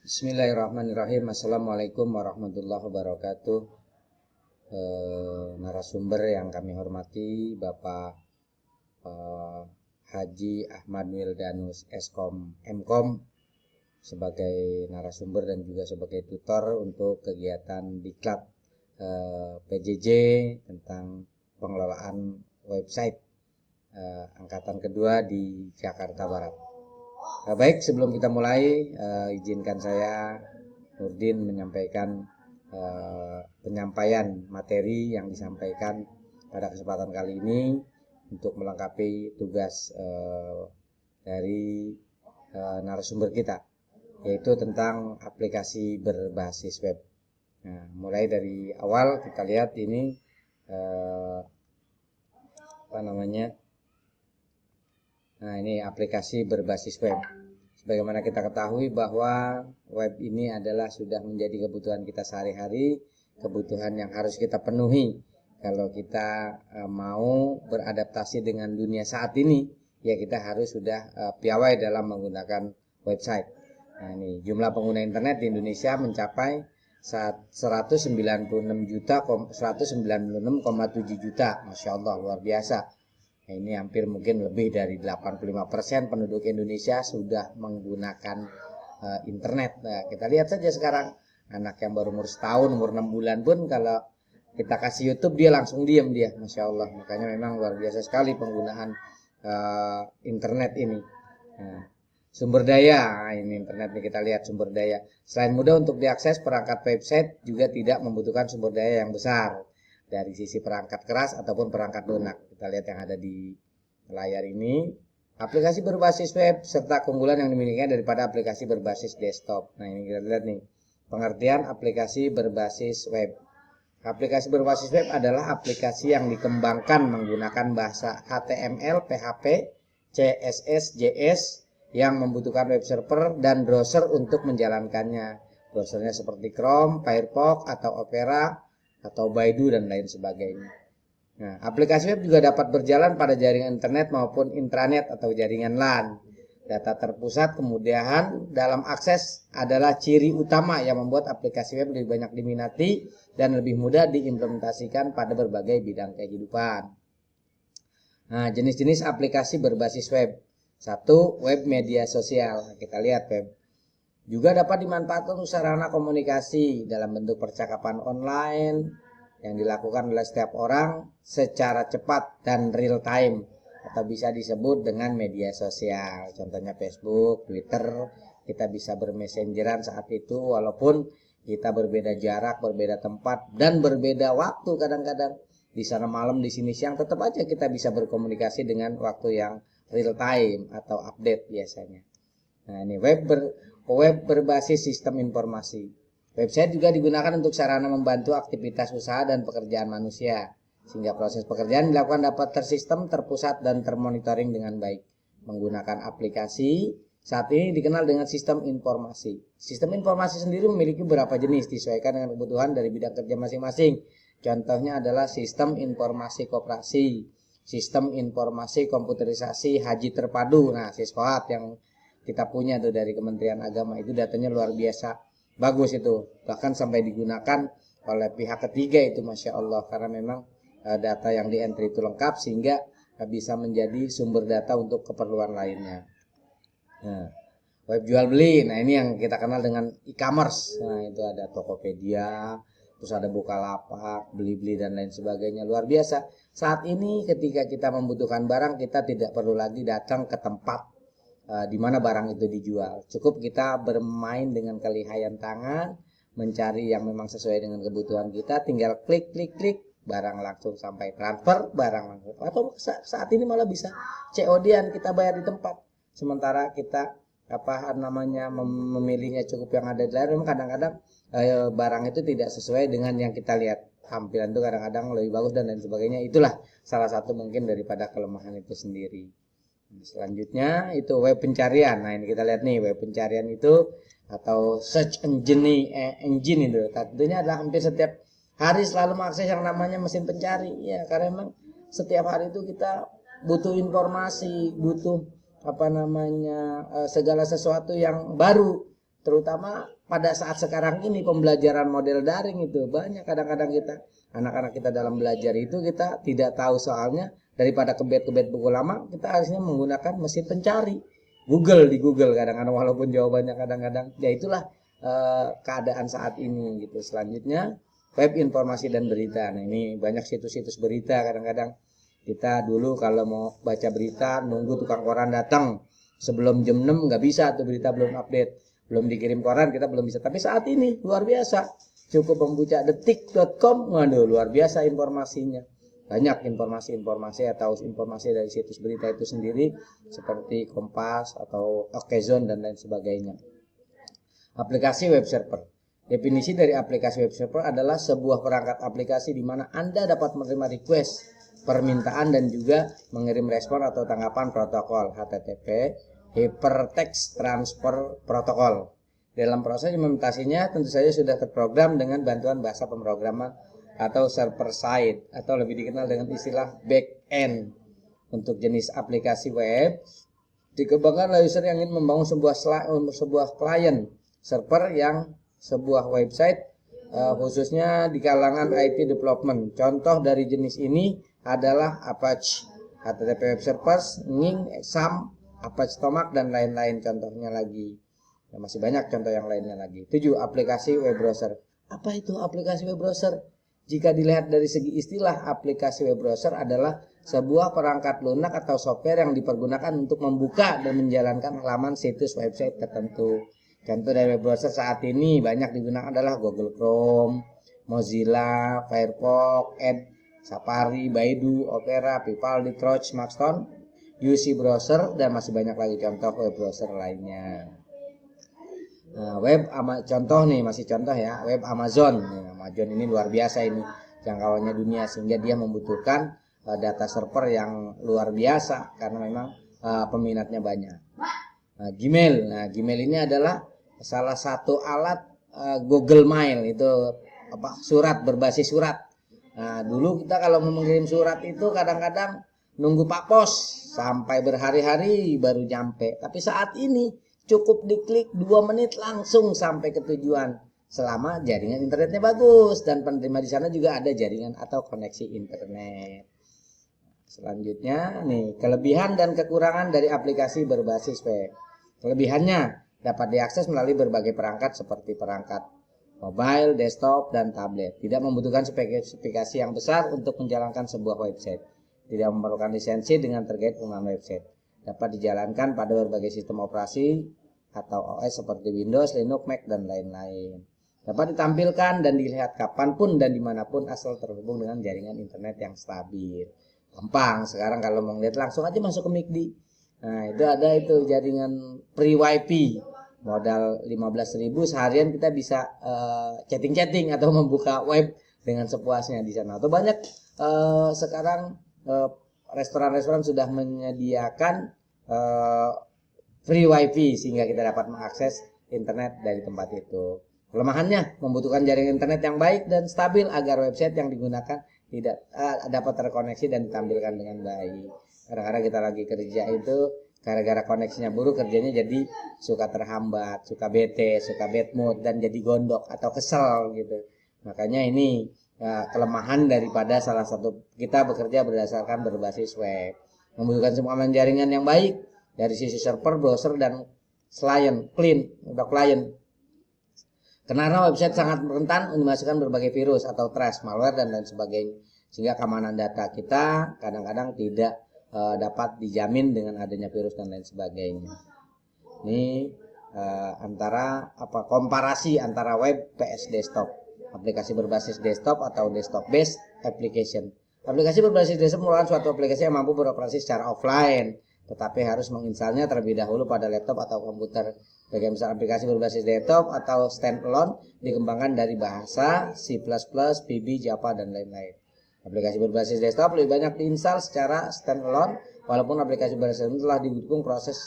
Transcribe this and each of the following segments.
Bismillahirrahmanirrahim. Assalamualaikum warahmatullahi wabarakatuh. Narasumber yang kami hormati Bapak Haji Ahmad Wildanus Eskom Mkom sebagai narasumber dan juga sebagai tutor untuk kegiatan Diklat PJJ tentang pengelolaan website angkatan kedua di Jakarta Barat. Baik, sebelum kita mulai, izinkan saya Nurdin menyampaikan penyampaian materi yang disampaikan pada kesempatan kali ini untuk melengkapi tugas dari narasumber kita, yaitu tentang aplikasi berbasis web. Nah, mulai dari awal kita lihat ini Nah, ini aplikasi berbasis web. Sebagaimana kita ketahui bahwa web ini adalah sudah menjadi kebutuhan kita sehari-hari, kebutuhan yang harus kita penuhi kalau kita mau beradaptasi dengan dunia saat ini. Ya, kita harus sudah piawai dalam menggunakan website. Nah, ini jumlah pengguna internet di Indonesia mencapai 196,7 juta. Masya Allah, luar biasa. Nah, ini hampir mungkin lebih dari 85% penduduk Indonesia sudah menggunakan internet. Nah, kita lihat saja sekarang anak yang baru umur setahun, umur 6 bulan pun kalau kita kasih YouTube dia langsung diam dia, Masya Allah. Makanya memang luar biasa sekali penggunaan internet ini. Nah, sumber daya, ini internet nih, kita lihat sumber daya. Selain mudah untuk diakses, perangkat website juga tidak membutuhkan sumber daya yang besar dari sisi perangkat keras ataupun perangkat lunak. Kita lihat yang ada di layar ini, aplikasi berbasis web serta keunggulan yang dimilikinya daripada aplikasi berbasis desktop. Nah, ini kita lihat nih, pengertian aplikasi berbasis web. Aplikasi berbasis web adalah aplikasi yang dikembangkan menggunakan bahasa HTML, PHP, CSS, JS yang membutuhkan web server dan browser untuk menjalankannya. Browsernya seperti Chrome, Firefox, atau Opera, atau Baidu dan lain sebagainya. Nah, aplikasi web juga dapat berjalan pada jaringan internet maupun intranet atau jaringan LAN. Data terpusat, kemudahan dalam akses adalah ciri utama yang membuat aplikasi web lebih banyak diminati dan lebih mudah diimplementasikan pada berbagai bidang kehidupan. Nah, jenis-jenis aplikasi berbasis web. 1. Web media sosial. Kita lihat web juga dapat dimanfaatkan untuk sarana komunikasi dalam bentuk percakapan online yang dilakukan oleh setiap orang secara cepat dan real time, atau bisa disebut dengan media sosial. Contohnya Facebook, Twitter, kita bisa bermessengeran saat itu walaupun kita berbeda jarak, berbeda tempat, dan berbeda waktu kadang-kadang. Di sana malam, di sini siang, tetap aja kita bisa berkomunikasi dengan waktu yang real time atau update biasanya. Nah, ini web berbasis sistem informasi. Website juga digunakan untuk sarana membantu aktivitas usaha dan pekerjaan manusia, sehingga proses pekerjaan dilakukan dapat tersistem, terpusat, dan termonitoring dengan baik. Menggunakan aplikasi saat ini dikenal dengan sistem informasi. Sistem informasi sendiri memiliki beberapa jenis disesuaikan dengan kebutuhan dari bidang kerja masing-masing. Contohnya adalah sistem informasi koperasi, sistem informasi komputerisasi haji terpadu. Nah, Siskohat yang kita punya tuh dari Kementerian Agama itu datanya luar biasa bagus itu, bahkan sampai digunakan oleh pihak ketiga itu, Masya Allah, karena memang data yang di entry itu lengkap sehingga bisa menjadi sumber data untuk keperluan lainnya. Nah, web jual beli, nah ini yang kita kenal dengan e-commerce. Nah, itu ada Tokopedia, terus ada Bukalapak, Blibli dan lain sebagainya. Luar biasa. Saat ini ketika kita membutuhkan barang, kita tidak perlu lagi datang ke tempat di mana barang itu dijual. Cukup kita bermain dengan kelihayan tangan, mencari yang memang sesuai dengan kebutuhan kita, tinggal klik, barang langsung sampai, transfer barang langsung. Atau saat ini malah bisa COD-an, kita bayar di tempat. Sementara kita memilihnya cukup yang ada di layar. Memang kadang-kadang barang itu tidak sesuai dengan yang kita lihat. Tampilan itu kadang-kadang lebih bagus dan lain sebagainya. Itulah salah satu mungkin daripada kelemahan itu sendiri. Selanjutnya itu web pencarian. Nah, ini kita lihat nih, web pencarian itu atau search engine itu tentunya adalah hampir setiap hari selalu mengakses yang namanya mesin pencari. Ya, karena memang setiap hari itu kita butuh informasi, butuh segala sesuatu yang baru. terutama pada saat sekarang ini pembelajaran model daring itu banyak, kadang-kadang anak-anak kita dalam belajar itu kita tidak tahu soalnya, daripada kebet buku lama kita harusnya menggunakan mesin pencari di Google kadang-kadang, walaupun jawabannya kadang-kadang ya itulah keadaan saat ini gitu. Selanjutnya web informasi dan berita. Nah ini banyak situs-situs berita, kadang-kadang kita dulu kalau mau baca berita nunggu tukang koran datang sebelum jam 6 nggak bisa tuh, berita belum update, belum dikirim koran kita belum bisa. Tapi saat ini luar biasa, cukup membuka detik.com, waduh luar biasa informasinya. Banyak informasi-informasi atau informasi dari situs berita itu sendiri seperti Kompas atau Okezone dan lain sebagainya. Aplikasi web server. Definisi dari aplikasi web server adalah sebuah perangkat aplikasi di mana Anda dapat menerima request, permintaan, dan juga mengirim respon atau tanggapan protokol HTTP, Hypertext Transfer Protocol. Dalam proses implementasinya tentu saja sudah terprogram dengan bantuan bahasa pemrograman atau server side atau lebih dikenal dengan istilah back-end. Untuk jenis aplikasi web dikembangkan oleh user yang ingin membangun sebuah klien server yang sebuah website, khususnya di kalangan IT development. Contoh dari jenis ini adalah Apache, HTTP Web Service, Ning, Exam, Apache Tomac, dan lain-lain contohnya lagi. Ya, masih banyak contoh yang lainnya lagi. 7. Aplikasi web browser. Apa itu aplikasi web browser? Jika dilihat dari segi istilah, aplikasi web browser adalah sebuah perangkat lunak atau software yang dipergunakan untuk membuka dan menjalankan halaman situs website tertentu. Contoh dari web browser saat ini banyak digunakan adalah Google Chrome, Mozilla, Firefox, Edge, Safari, Baidu, Opera, Vivaldi, Troch, Maxton, UC Browser, dan masih banyak lagi contoh web browser lainnya. Nah, masih contoh ya, web Amazon. Nah, Amazon ini luar biasa ini jangkauannya dunia, sehingga dia membutuhkan data server yang luar biasa karena memang peminatnya banyak. Nah, Gmail ini adalah salah satu alat Google Mail, itu surat berbasis surat. Nah, dulu kita kalau mau mengirim surat itu kadang-kadang nunggu Pak Pos sampai berhari-hari baru nyampe. Tapi saat ini cukup diklik 2 menit langsung sampai ke tujuan, selama jaringan internetnya bagus dan penerima di sana juga ada jaringan atau koneksi internet. Selanjutnya nih, kelebihan dan kekurangan dari aplikasi berbasis web. Kelebihannya dapat diakses melalui berbagai perangkat seperti perangkat mobile, desktop, dan tablet. Tidak membutuhkan spesifikasi yang besar untuk menjalankan sebuah website. Tidak memerlukan lisensi dengan terkait penggunaan website. Dapat dijalankan pada berbagai sistem operasi atau OS seperti Windows, Linux, Mac, dan lain-lain. Dapat ditampilkan dan dilihat kapanpun dan dimanapun asal terhubung dengan jaringan internet yang stabil. Gampang, sekarang kalau mau lihat langsung aja masuk ke MICD. Nah itu ada itu jaringan free wifi. Modal 15.000 seharian kita bisa chatting-chatting atau membuka web dengan sepuasnya di sana. Atau banyak sekarang restoran-restoran sudah menyediakan free wifi sehingga kita dapat mengakses internet dari tempat itu. Kelemahannya membutuhkan jaringan internet yang baik dan stabil agar website yang digunakan tidak dapat terkoneksi dan ditampilkan dengan baik. Kadang-kadang kita lagi kerja itu gara-gara koneksinya buruk, kerjanya jadi suka terhambat, suka bete, suka bad mood, dan jadi gondok atau kesel gitu. Makanya ini kelemahan daripada salah satu kita bekerja berdasarkan berbasis web. Membutuhkan semua jaringan yang baik dari sisi server, browser, dan klien. Karena website sangat rentan memasukkan berbagai virus atau trash, malware, dan lain sebagainya. Sehingga keamanan data kita kadang-kadang tidak dapat dijamin dengan adanya virus dan lain sebagainya. Ini komparasi antara web PS desktop, aplikasi berbasis desktop atau desktop based application. Aplikasi berbasis desktop merupakan suatu aplikasi yang mampu beroperasi secara offline, tetapi harus menginstalnya terlebih dahulu pada laptop atau komputer. Bagi misal aplikasi berbasis desktop atau standalone dikembangkan dari bahasa C++, VB, Java, dan lain-lain. Aplikasi berbasis desktop lebih banyak diinstal secara standalone, walaupun aplikasi berbasis desktop telah didukung proses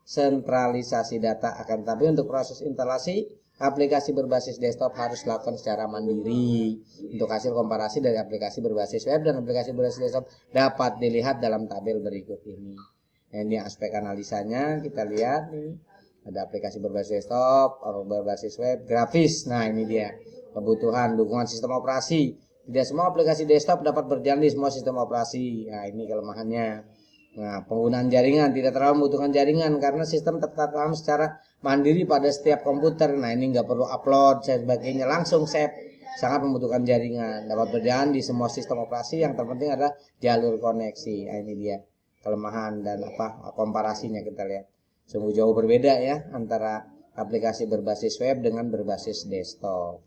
sentralisasi data. Akan tetapi untuk proses instalasi aplikasi berbasis desktop harus dilakukan secara mandiri. Untuk hasil komparasi dari aplikasi berbasis web dan aplikasi berbasis desktop dapat dilihat dalam tabel berikut ini. Nah, ini aspek analisanya, kita lihat nih. Ada aplikasi berbasis desktop, berbasis web, grafis. Nah, ini dia kebutuhan dukungan sistem operasi. Tidak semua aplikasi desktop dapat berjalan di semua sistem operasi. Nah, ini kelemahannya. Nah, penggunaan jaringan tidak terlalu membutuhkan jaringan karena sistem tertanam secara mandiri pada setiap komputer. Nah, ini nggak perlu upload dan sebagainya, langsung save. Sangat membutuhkan jaringan, dapat berjalan di semua sistem operasi. Yang terpenting adalah jalur koneksi. Nah, ini dia kelemahan dan komparasinya kita lihat. Sungguh jauh berbeda ya antara aplikasi berbasis web dengan berbasis desktop.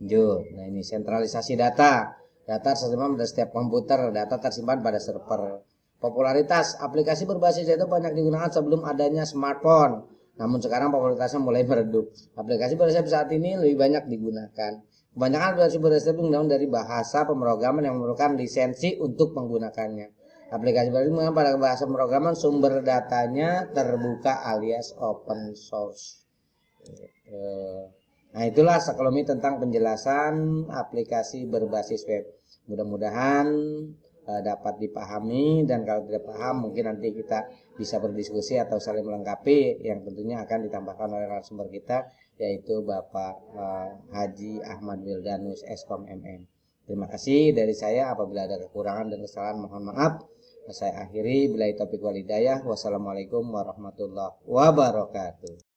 Lanjut. Nah, ini sentralisasi data. Data tersimpan pada setiap komputer, data tersimpan pada server. Popularitas aplikasi berbasis desktop banyak digunakan sebelum adanya smartphone. Namun sekarang popularitasnya mulai meredup. Aplikasi berbasis saat ini lebih banyak digunakan. Kebanyakan aplikasi berbasis digunakan dari bahasa pemrograman yang memerlukan lisensi untuk menggunakannya. Aplikasi berbasis menggunakan pada bahasa pemrograman sumber datanya terbuka alias open source. Nah, itulah sekelumit tentang penjelasan aplikasi berbasis web. Mudah-mudahan dapat dipahami, dan kalau tidak paham mungkin nanti kita bisa berdiskusi atau saling melengkapi, yang tentunya akan ditambahkan oleh narasumber kita yaitu Bapak Haji Ahmad Wildanus Eskom MM. Terima kasih dari saya. Apabila ada kekurangan dan kesalahan mohon maaf. Saya akhiri, billahi taufiq wal hidayah. Wassalamualaikum warahmatullahi wabarakatuh.